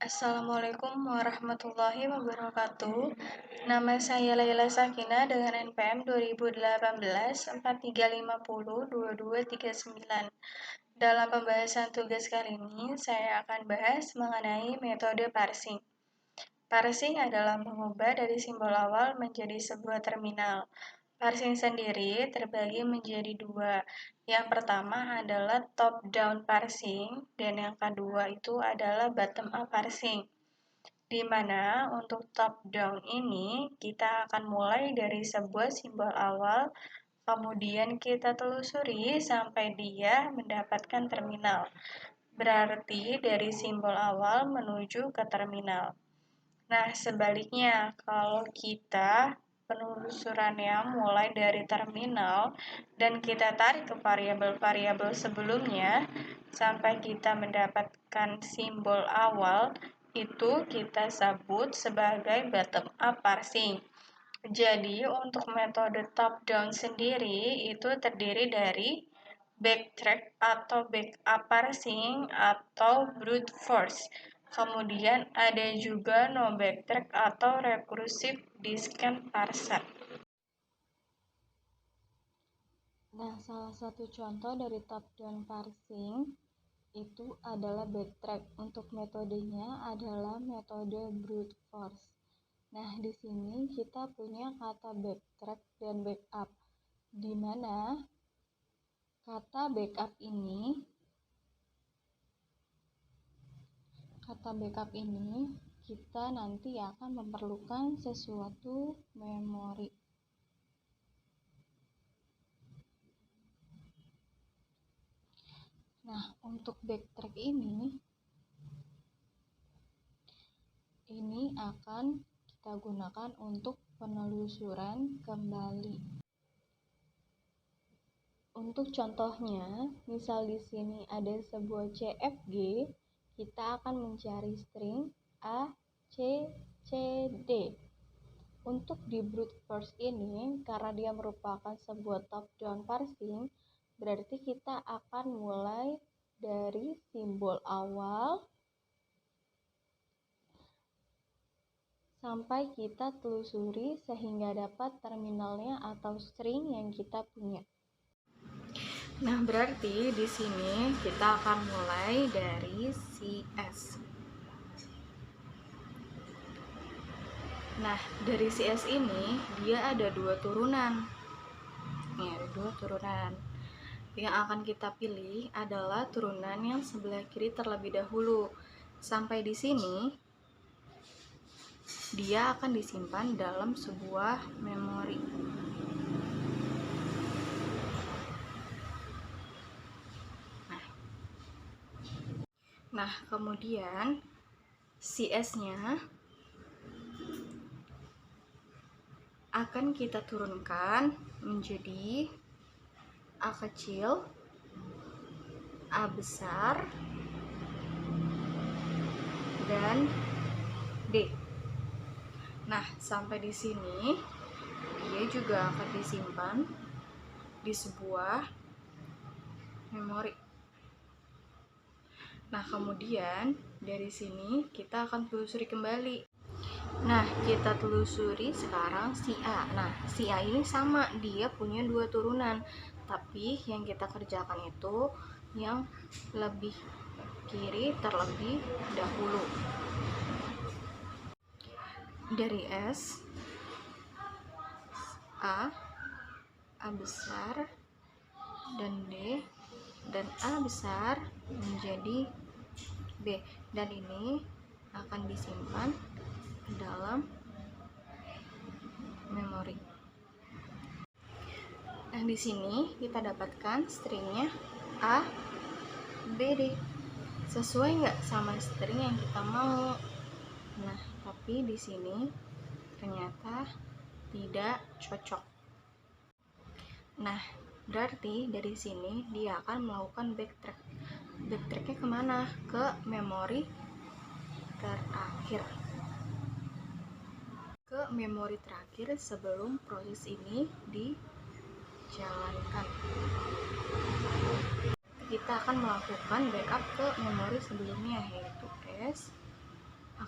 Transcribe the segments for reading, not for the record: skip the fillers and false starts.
Assalamualaikum warahmatullahi wabarakatuh. Nama saya Laila Sakinah dengan NPM 2018 4350 2239. Dalam pembahasan tugas kali ini, saya akan bahas mengenai metode parsing. Parsing adalah mengubah dari simbol awal menjadi sebuah terminal. Parsing sendiri terbagi menjadi dua. Yang pertama adalah top-down parsing, dan yang kedua itu adalah bottom-up parsing. Di mana untuk top-down ini kita akan mulai dari sebuah simbol awal, kemudian kita telusuri sampai dia mendapatkan terminal. Berarti dari simbol awal menuju ke terminal. Nah, sebaliknya, kalau kita penelusurannya mulai dari terminal dan kita tarik ke variabel-variabel sebelumnya sampai kita mendapatkan simbol awal, itu kita sebut sebagai bottom up parsing. Jadi, untuk metode top down sendiri itu terdiri dari backtrack atau backup parsing atau brute force. Kemudian ada juga no backtrack atau recursive discrete parser. Nah, salah satu contoh dari top-down parsing itu adalah backtrack. Untuk metodenya adalah metode brute force. Nah, di sini kita punya kata backtrack dan backup, di mana kata backup ini kita nanti akan memerlukan sesuatu memori. Nah, untuk backtrack ini akan kita gunakan untuk penelusuran kembali. Untuk contohnya, misal di sini ada sebuah CFG, kita akan mencari string A, C, C, D. Untuk di brute force ini, karena dia merupakan sebuah top-down parsing, berarti kita akan mulai dari simbol awal sampai kita telusuri sehingga dapat terminalnya atau string yang kita punya. Nah, berarti di sini kita akan mulai dari CS. Nah, dari CS ini dia ada dua turunan. Ada dua turunan. Yang akan kita pilih adalah turunan yang sebelah kiri terlebih dahulu. Sampai di sini dia akan disimpan dalam sebuah memori. Nah, kemudian CS-nya akan kita turunkan menjadi A kecil, A besar, dan D. Nah, sampai di sini dia juga akan disimpan di sebuah memori. Nah, kemudian dari sini kita akan telusuri kembali. Nah, kita telusuri sekarang si A. Nah, si A ini sama, dia punya dua turunan. Tapi yang kita kerjakan itu yang lebih kiri terlebih dahulu. Dari S, A besar, dan D, dan A besar menjadi B, dan ini akan disimpan dalam memori. Nah, di sini kita dapatkan stringnya A, B, D. Sesuai nggak sama string yang kita mau? Nah, tapi di sini ternyata tidak cocok. Nah, berarti dari sini dia akan melakukan backtrack. Backtracknya kemana? Ke memori terakhir. Ke memori terakhir sebelum proses ini dijalankan. Kita akan melakukan backup ke memori sebelumnya, yaitu S,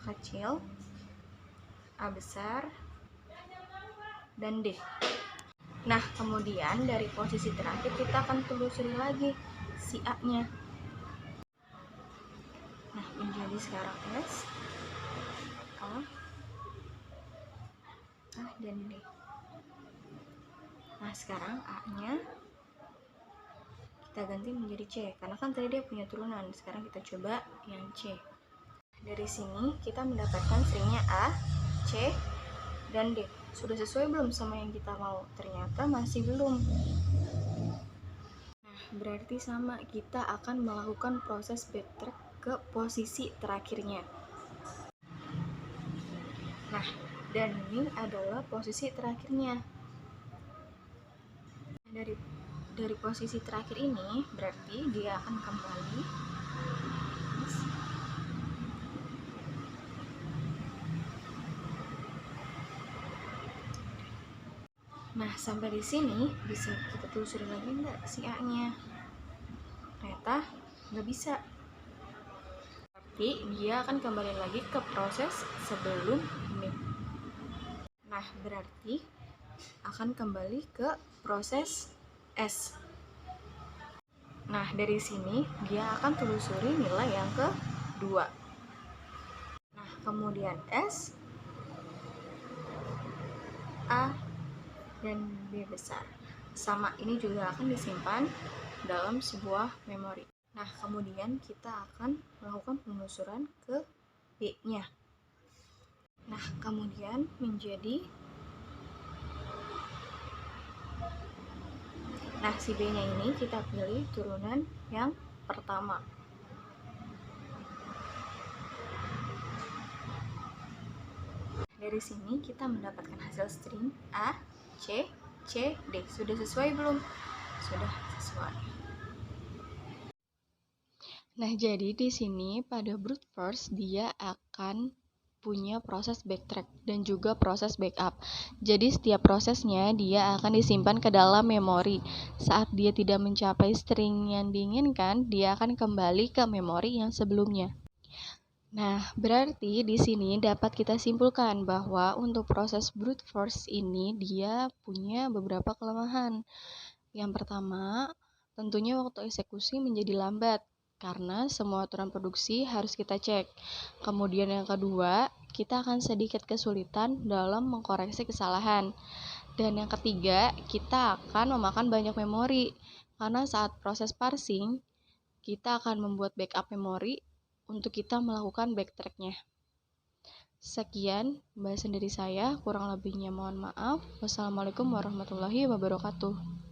kecil, A besar, dan D. Nah, kemudian dari posisi terakhir kita akan telusuri lagi si A-nya. Nah, menjadi sekarang S, A, dan D. Nah, sekarang A-nya kita ganti menjadi C, karena kan tadi dia punya turunan. Sekarang kita coba yang C. Dari sini kita mendapatkan stringnya A, C, dan D. Sudah sesuai belum sama yang kita mau? Ternyata masih belum. Nah, berarti sama, kita akan melakukan proses backtrack ke posisi terakhirnya. Nah, dan ini adalah posisi terakhirnya. Dari posisi terakhir ini berarti dia akan kembali Nah, sampai di sini bisa kita telusuri lagi nggak si A-nya? Ternyata nggak bisa. Berarti dia akan kembali lagi ke proses sebelum ini. Nah, berarti akan kembali ke proses S. Nah, dari sini dia akan telusuri nilai yang kedua. Nah, kemudian S, A, dan B besar. Sama, ini juga akan disimpan dalam sebuah memori. Nah, kemudian kita akan melakukan penelusuran ke B-nya. Nah, kemudian menjadi si B-nya ini kita pilih turunan yang pertama. Dari sini kita mendapatkan hasil string A, C, C, D. Sudah sesuai belum? Sudah sesuai. Nah, jadi di sini pada brute force dia akan punya proses backtrack dan juga proses backup. Jadi setiap prosesnya dia akan disimpan ke dalam memori. Saat dia tidak mencapai string yang diinginkan, dia akan kembali ke memori yang sebelumnya. Nah, berarti di sini dapat kita simpulkan bahwa untuk proses brute force ini dia punya beberapa kelemahan. Yang pertama, tentunya waktu eksekusi menjadi lambat karena semua aturan produksi harus kita cek. Kemudian yang kedua, kita akan sedikit kesulitan dalam mengkoreksi kesalahan. Dan yang ketiga, kita akan memakan banyak memori karena saat proses parsing, kita akan membuat backup memori untuk kita melakukan backtrack-nya. Sekian pembahasan dari saya, kurang lebihnya mohon maaf. Wassalamualaikum warahmatullahi wabarakatuh.